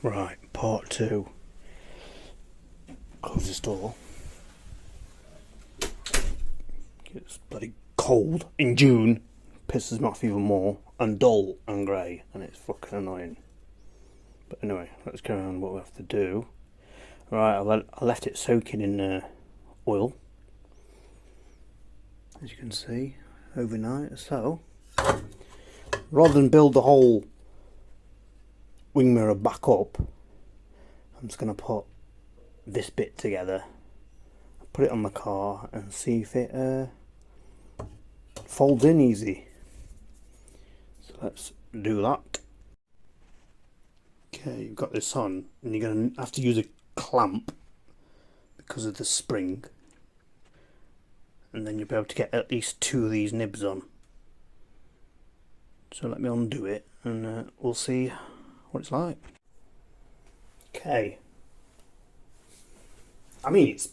Right, part two. Close this door. It's bloody cold in June. Pisses me off even more. And dull and grey. And it's fucking annoying. But anyway, let's carry on what we have to do. Right, I left it soaking in oil. As you can see, overnight. So, rather than build the whole wing mirror back up, I'm just going to put this bit together, put it on the car and see if it folds in easy. So let's do that. Okay, you've got this on and you're going to have to use a clamp because of the spring, and then you'll be able to get at least two of these nibs on. So let me undo it and we'll see what it's like. Okay, I mean it's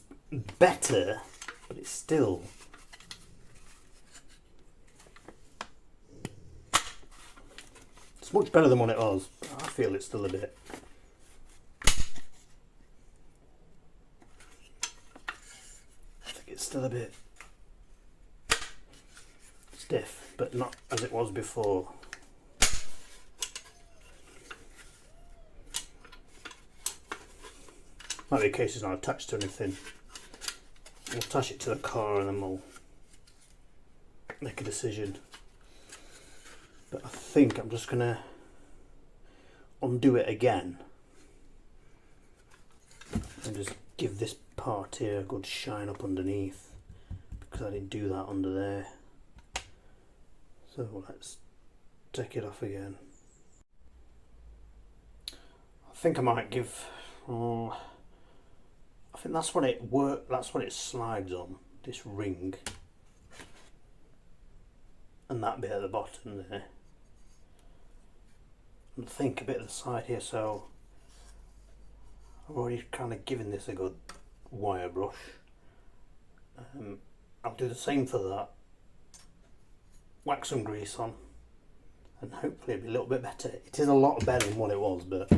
better, but it's still much better than what it was. I feel it's still a bit still a bit stiff, but not as it was before. Might be a case it's not attached to anything. We'll attach it to the car and then we'll make a decision. But I think I'm just gonna undo it again and just give this part here a good shine up underneath, because I didn't do that under there. So let's take it off again. I think I might give I think that's what it slides on, this ring and that bit at the bottom there, and I think a bit of the side here. So I've already kind of given this a good wire brush. I'll do the same for that, whack some grease on, and hopefully it'll be a little bit better. It is a lot better than what it was, but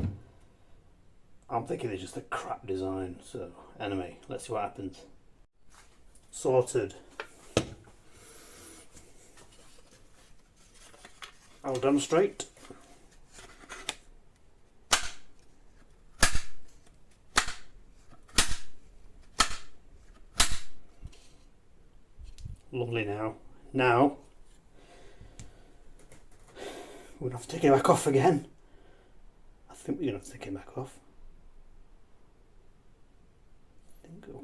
I'm thinking it's just a crap design. So anyway, let's see what happens. Sorted. I'll demonstrate. Lovely now. Now, we're going to have to take it back off again. I think we're going to have to take it back off.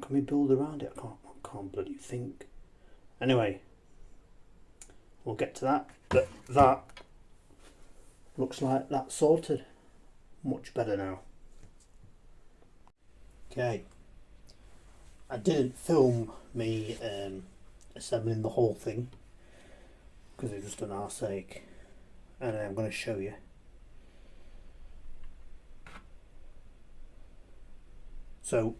Can we build around it? I can't bloody think. Anyway, we'll get to that. But that looks like that's sorted. Much better now. Okay. I didn't film me assembling the whole thing because it's just an arse's sake, and I'm going to show you. So,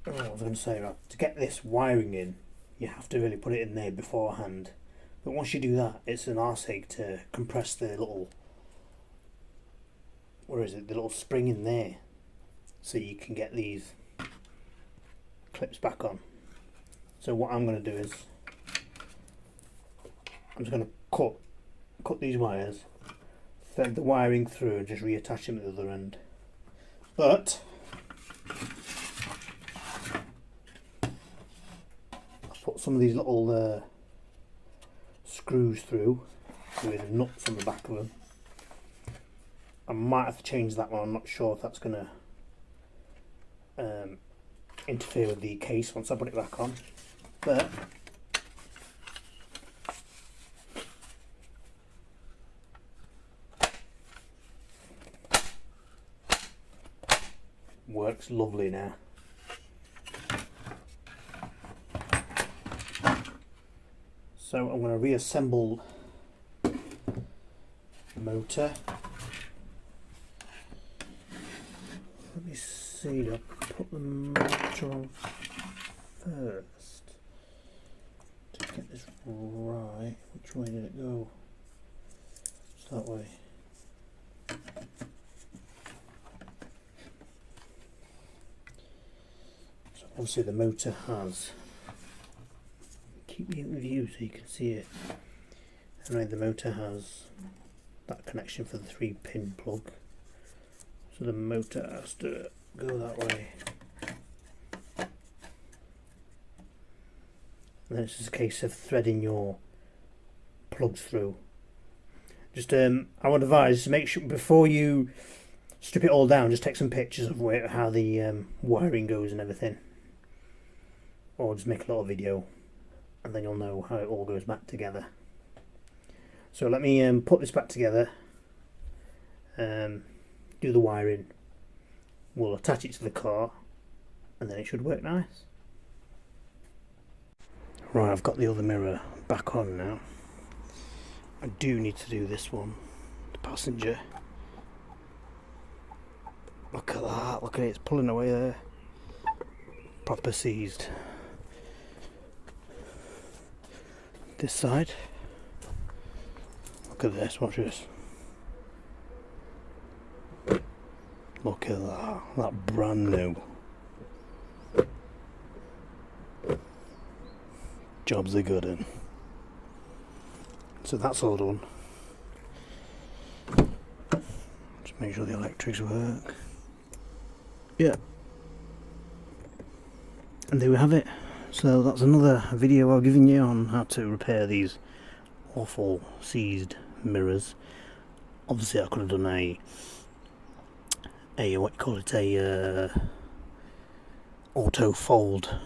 what I was going to say, right, to get this wiring in, you have to really put it in there beforehand. But once you do that, it's an arse's sake to compress the little, where is it, the little spring in there, so you can get these clips back on. So what I'm going to do is, I'm just going to cut these wires, thread the wiring through and just reattach them at the other end. But put some of these little screws through with nuts on the back of them. I might have to change that one. I'm not sure if that's going to interfere with the case once I put it back on, but works lovely now. So I'm going to reassemble the motor. Let me see, I'll put the motor on first to get this right. Which way did it go? It's that way. Obviously the motor has, keep me in view so you can see it. Anyway, the motor has that connection for the 3-pin plug, so the motor has to go that way. And then it's just a case of threading your plugs through. Just I would advise to make sure before you strip it all down, just take some pictures of how the wiring goes and everything, or just make a little video, and then you'll know how it all goes back together. So let me put this back together, do the wiring, we'll attach it to the car, and then it should work nice. Right, I've got the other mirror back on now. I do need to do this one, the passenger. Look at that, look at it, it's pulling away there. Proper seized. This side. Look at this, watch this. Look at that brand new. Jobs are good in. So that's all done. Just make sure the electrics work. Yeah. And there we have it. So that's another video I've given you on how to repair these awful seized mirrors. Obviously I could have done a what you call it, a auto fold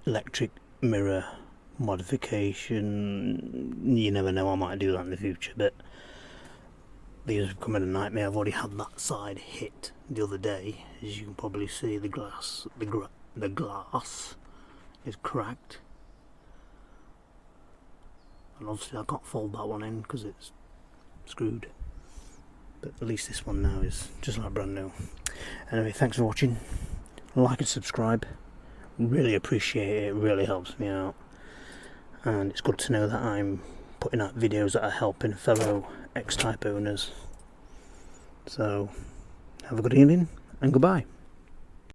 electric mirror modification. You never know, I might do that in the future, but these have become a nightmare. I've already had that side hit the other day. As you can probably see, the glass is cracked, and obviously I can't fold that one in because it's screwed, but at least this one now is just like brand new. Anyway, thanks for watching. Like and subscribe, really appreciate it, it really helps me out, and it's good to know that I'm putting out videos that are helping fellow Xtype owners. So have a good evening and goodbye.